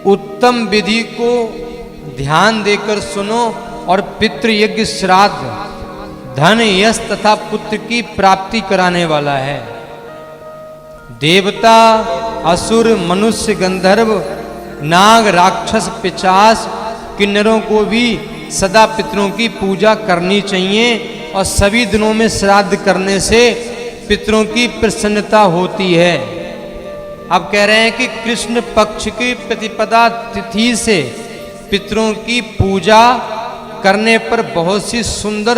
उत्तम विधि को ध्यान देकर सुनो और पितृयज्ञ श्राद्ध धन यश तथा पुत्र की प्राप्ति कराने वाला है। देवता असुर मनुष्य गंधर्व नाग राक्षस पिशाच किन्नरों को भी सदा पितरों की पूजा करनी चाहिए और सभी दिनों में श्राद्ध करने से पितरों की प्रसन्नता होती है। अब कह रहे हैं कि कृष्ण पक्ष की प्रतिपदा तिथि से पितरों की पूजा करने पर बहुत सी सुंदर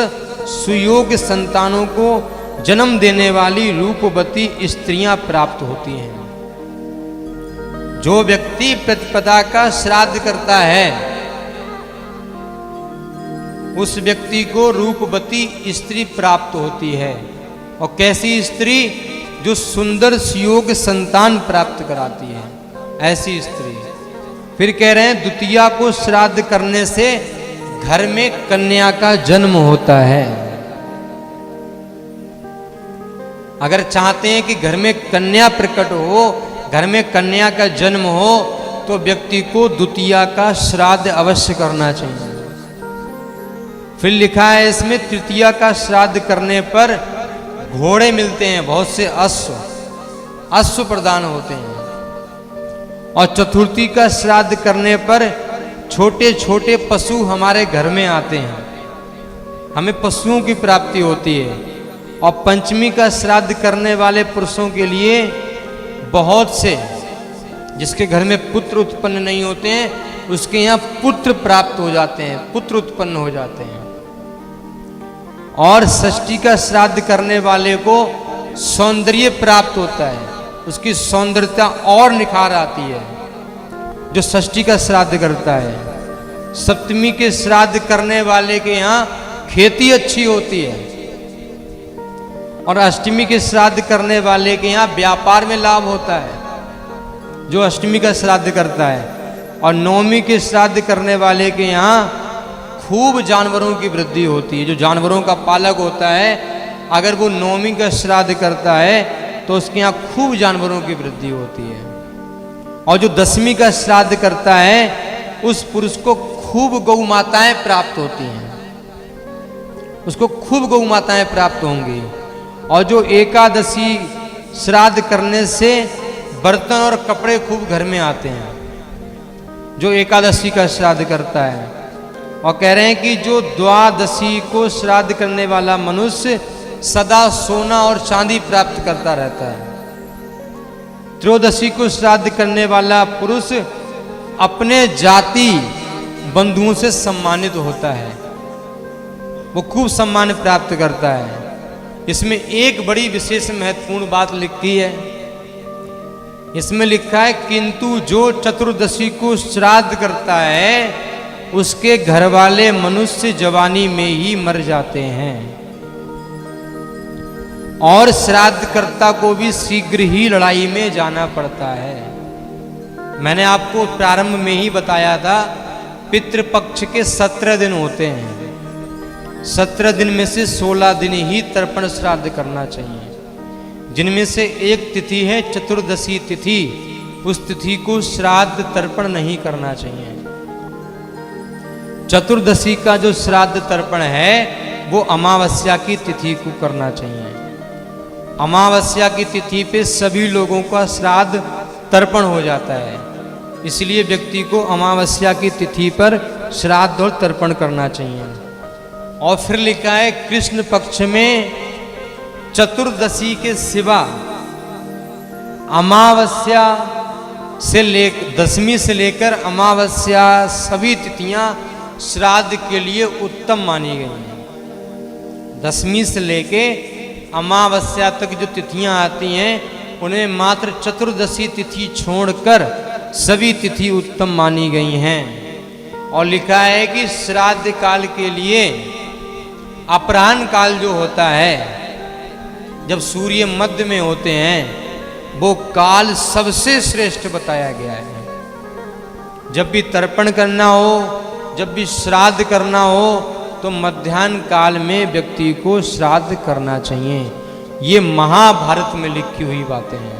सुयोग्य संतानों को जन्म देने वाली रूपवती स्त्रियां प्राप्त होती हैं। जो व्यक्ति प्रतिपदा का श्राद्ध करता है उस व्यक्ति को रूपवती स्त्री प्राप्त होती है। और कैसी स्त्री? जो सुंदर सुयोग्य संतान प्राप्त कराती है, ऐसी स्त्री। फिर कह रहे हैं द्वितीया को श्राद्ध करने से घर में कन्या का जन्म होता है। अगर चाहते हैं कि घर में कन्या प्रकट हो, घर में कन्या का जन्म हो, तो व्यक्ति को द्वितीया का श्राद्ध अवश्य करना चाहिए। फिर लिखा है इसमें तृतीया का श्राद्ध करने पर घोड़े मिलते हैं, बहुत से अश्व प्रदान होते हैं। और चतुर्थी का श्राद्ध करने पर छोटे छोटे पशु हमारे घर में आते हैं, हमें पशुओं की प्राप्ति होती है। और पंचमी का श्राद्ध करने वाले पुरुषों के लिए बहुत से, जिसके घर में पुत्र उत्पन्न नहीं होते हैं, उसके यहाँ पुत्र प्राप्त हो जाते हैं, पुत्र उत्पन्न हो जाते हैं। और षष्ठी का श्राद्ध करने वाले को सौंदर्य प्राप्त होता है, उसकी सौंदर्यता और निखार आती है जो षष्ठी का श्राद्ध करता है। सप्तमी के श्राद्ध करने वाले के यहाँ खेती अच्छी होती है। और अष्टमी के श्राद्ध करने वाले के यहाँ व्यापार में लाभ होता है, जो अष्टमी का श्राद्ध करता है। और नवमी के श्राद्ध करने वाले के यहाँ खूब जानवरों की वृद्धि होती है। जो जानवरों का पालक होता है, अगर वो नवमी का श्राद्ध करता है तो उसके यहाँ खूब जानवरों की वृद्धि होती है। और जो दशमी का श्राद्ध करता है उस पुरुष को खूब गौ माताएं प्राप्त होती हैं, उसको खूब गौ माताएं प्राप्त होंगी। और जो एकादशी श्राद्ध करने से बर्तन और कपड़े खूब घर में आते हैं, जो एकादशी का श्राद्ध करता है। और कह रहे हैं कि जो द्वादशी को श्राद्ध करने वाला मनुष्य सदा सोना और चांदी प्राप्त करता रहता है। त्रयोदशी को श्राद्ध करने वाला पुरुष अपने जाति बंधुओं से सम्मानित होता है, वो खूब सम्मान प्राप्त करता है। इसमें एक बड़ी विशेष महत्वपूर्ण बात लिखी है, इसमें लिखा है किंतु जो चतुर्दशी को श्राद्ध करता है उसके घर वाले मनुष्य जवानी में ही मर जाते हैं। और श्राद्धकर्ता को भी शीघ्र ही लड़ाई में जाना पड़ता है। मैंने आपको प्रारंभ में ही बताया था, पितृपक्ष के 17 दिन होते हैं। 17 दिन में से 16 दिन ही तर्पण श्राद्ध करना चाहिए, जिनमें से एक तिथि है चतुर्दशी तिथि, उस तिथि को श्राद्ध तर्पण नहीं करना चाहिए। चतुर्दशी का जो श्राद्ध तर्पण है वो अमावस्या की तिथि को करना चाहिए। अमावस्या की तिथि पे सभी लोगों का श्राद्ध तर्पण हो जाता है, इसलिए व्यक्ति को अमावस्या की तिथि पर श्राद्ध और तर्पण करना चाहिए। और फिर लिखा है कृष्ण पक्ष में चतुर्दशी के सिवा अमावस्या से दशमी से लेकर अमावस्या सभी तिथियां श्राद्ध के लिए उत्तम मानी गई हैं। दशमी से लेके अमावस्या तक जो तिथियां आती हैं उन्हें मात्र चतुर्दशी तिथि छोड़कर सभी तिथि उत्तम मानी गई हैं। और लिखा है कि श्राद्ध काल के लिए अपराह्न काल जो होता है, जब सूर्य मध्य में होते हैं, वो काल सबसे श्रेष्ठ बताया गया है। जब भी तर्पण करना हो, जब भी श्राद्ध करना हो, तो मध्याह्न काल में व्यक्ति को श्राद्ध करना चाहिए। ये महाभारत में लिखी हुई बातें हैं।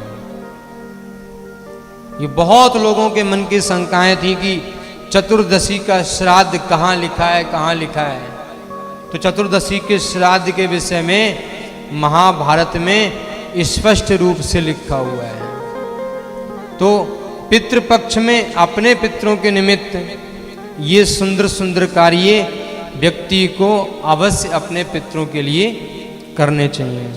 ये बहुत लोगों के मन की शंकाएं थी कि चतुर्दशी का श्राद्ध कहाँ लिखा है, कहाँ लिखा है। तो चतुर्दशी के श्राद्ध के विषय में महाभारत में स्पष्ट रूप से लिखा हुआ है। तो पितृपक्ष में अपने पितरों के निमित्त ये सुंदर सुंदर कार्य व्यक्ति को अवश्य अपने पितरों के लिए करने चाहिए।